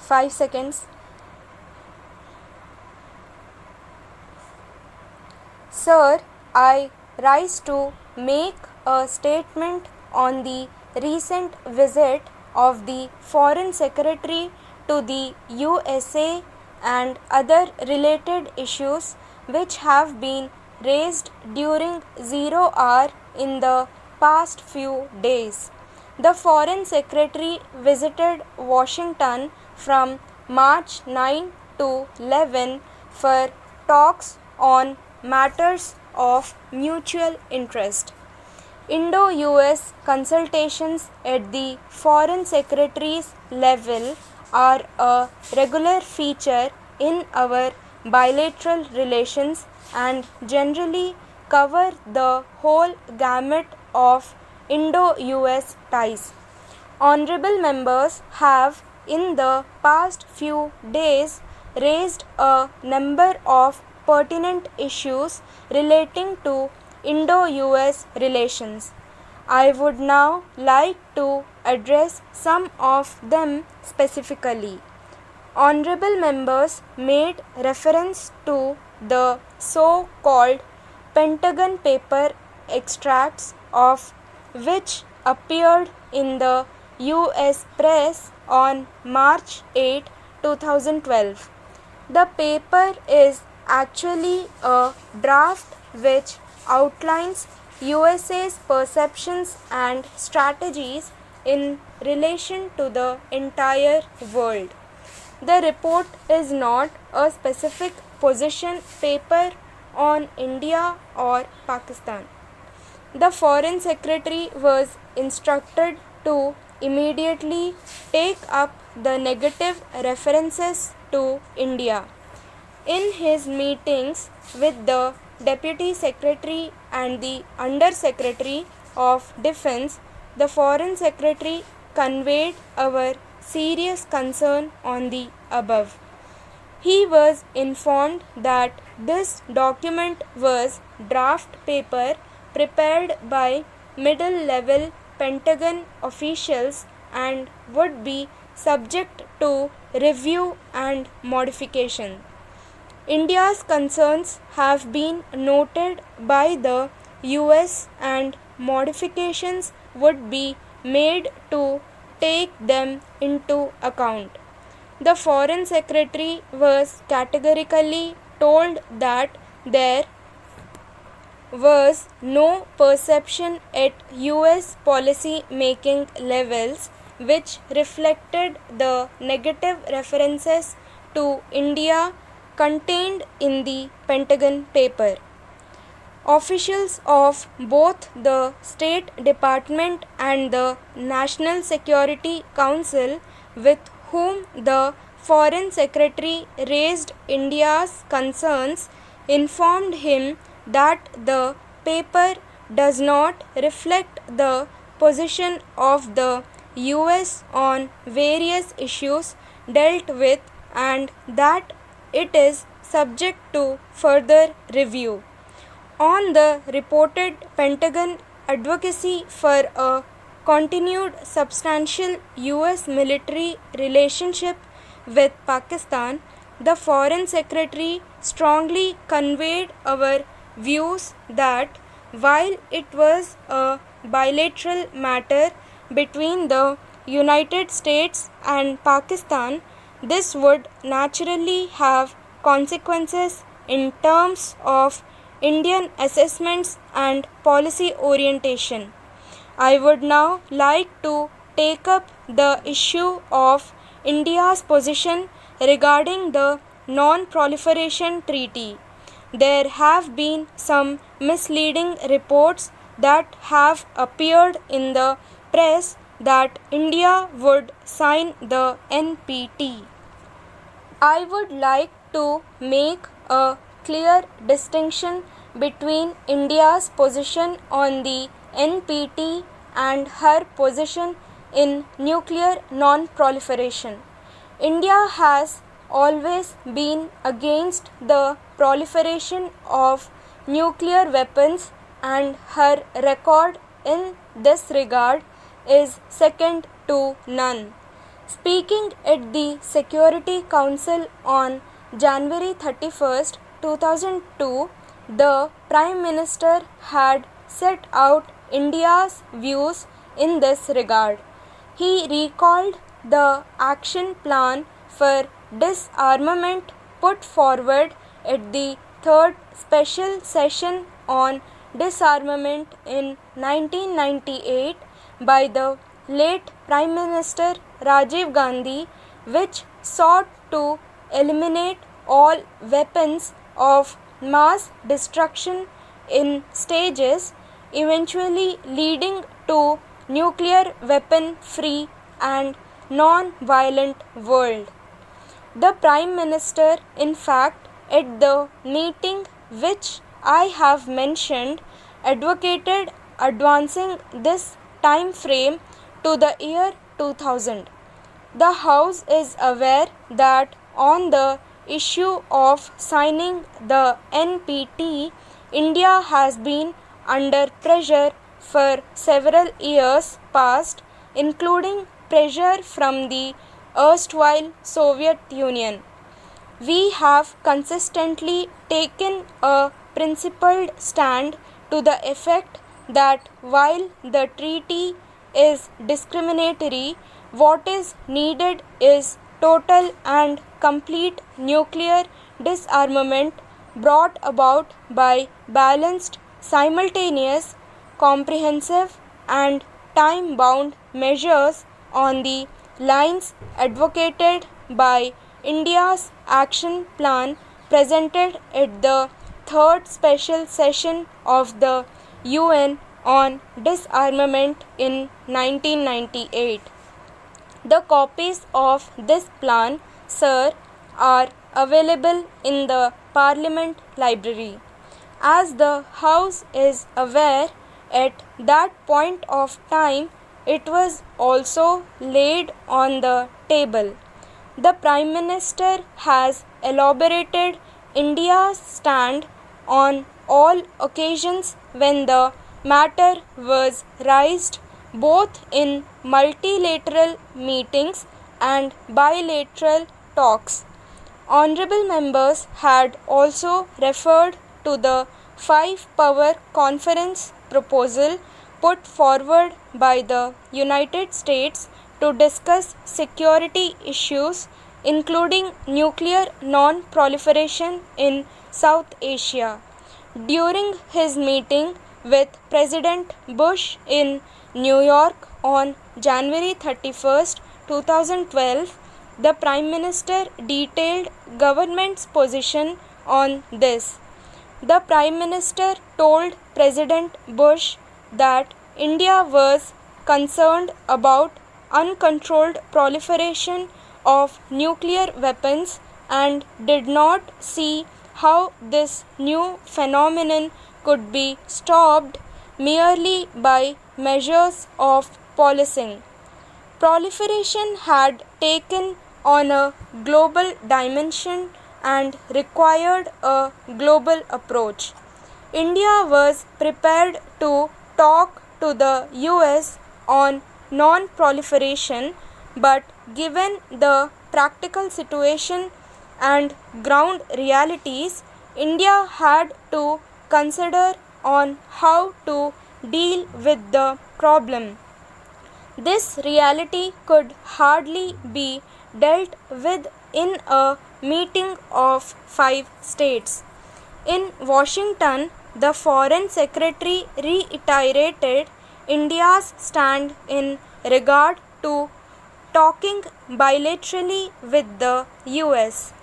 5 seconds. Sir, I rise to make a statement on the recent visit of the Foreign Secretary to the USA and other related issues which have been raised during 0 hour in the past few days. The Foreign Secretary visited Washington from March 9 to 11 for talks on matters of mutual interest. Indo-US consultations at the Foreign Secretary's level are a regular feature in our bilateral relations and generally cover the whole gamut of Indo-US ties. Honorable members have in the past few days raised a number of pertinent issues relating to Indo-US relations. I would now like to address some of them specifically. Honorable members made reference to the so-called Pentagon paper extracts of which appeared in the US press on March 8, 2012. The paper is actually a draft which outlines USA's perceptions and strategies in relation to the entire world. The report is not a specific position paper on India or Pakistan. The Foreign Secretary was instructed to immediately take up the negative references to India. In his meetings with the Deputy Secretary and the Under Secretary of Defense, the Foreign Secretary conveyed our serious concern on the above. He was informed that this document was draft paper prepared by middle-level Pentagon officials and would be subject to review and modification. India's concerns have been noted by the US and modifications would be made to take them into account. The Foreign Secretary was categorically told that there was no perception at US policy making levels which reflected the negative references to India contained in the Pentagon paper. Officials of both the State Department and the National Security Council with whom the Foreign Secretary raised India's concerns informed him that the paper does not reflect the position of the US on various issues dealt with and that it is subject to further review. On the reported Pentagon advocacy for a continued substantial US military relationship with Pakistan, the Foreign Secretary strongly conveyed our views that while it was a bilateral matter between the United States and Pakistan, this would naturally have consequences in terms of Indian assessments and policy orientation. I would now like to take up the issue of India's position regarding the Non-Proliferation Treaty. There have been some misleading reports that have appeared in the press that India would sign the NPT. I would like to make a clear distinction between India's position on the NPT and her position in nuclear non-proliferation. India has always been against the proliferation of nuclear weapons and her record in this regard is second to none. Speaking at the Security Council on January 31st, 2002, the Prime Minister had set out India's views in this regard. He recalled the action plan for disarmament put forward at the third special session on disarmament in 1998 by the late Prime Minister Rajiv Gandhi, which sought to eliminate all weapons of mass destruction in stages, eventually leading to nuclear weapon free and non-violent world. The Prime Minister, in fact, at the meeting which I have mentioned, advocated advancing this time frame to the year 2000. The House is aware that on the issue of signing the NPT, India has been under pressure for several years past, including pressure from the erstwhile Soviet Union. We have consistently taken a principled stand to the effect that while the treaty is discriminatory, what is needed is total and complete nuclear disarmament brought about by balanced, simultaneous, comprehensive and time-bound measures on the lines advocated by India's action plan presented at the third special session of the UN on disarmament in 1998. The copies of this plan, sir, are available in the Parliament Library. As the House is aware, at that point of time it was also laid on the table. The Prime Minister has elaborated India's stand on all occasions when the matter was raised, both in multilateral meetings and bilateral talks. Honorable members had also referred to the five-power conference proposal put forward by the United States to discuss security issues, including nuclear non-proliferation in South Asia. During his meeting with President Bush in New York on January 31st, 2012, the Prime Minister detailed government's position on this. The Prime Minister told President Bush that India was concerned about uncontrolled proliferation of nuclear weapons and did not see how this new phenomenon could be stopped merely by measures of policing. Proliferation had taken on a global dimension and required a global approach. India was prepared to talk to the US on non-proliferation, but given the practical situation and ground realities, India had to consider on how to deal with the problem. This reality could hardly be dealt with in a meeting of 5 states. In Washington, the Foreign Secretary reiterated India's stand in regard to talking bilaterally with the US.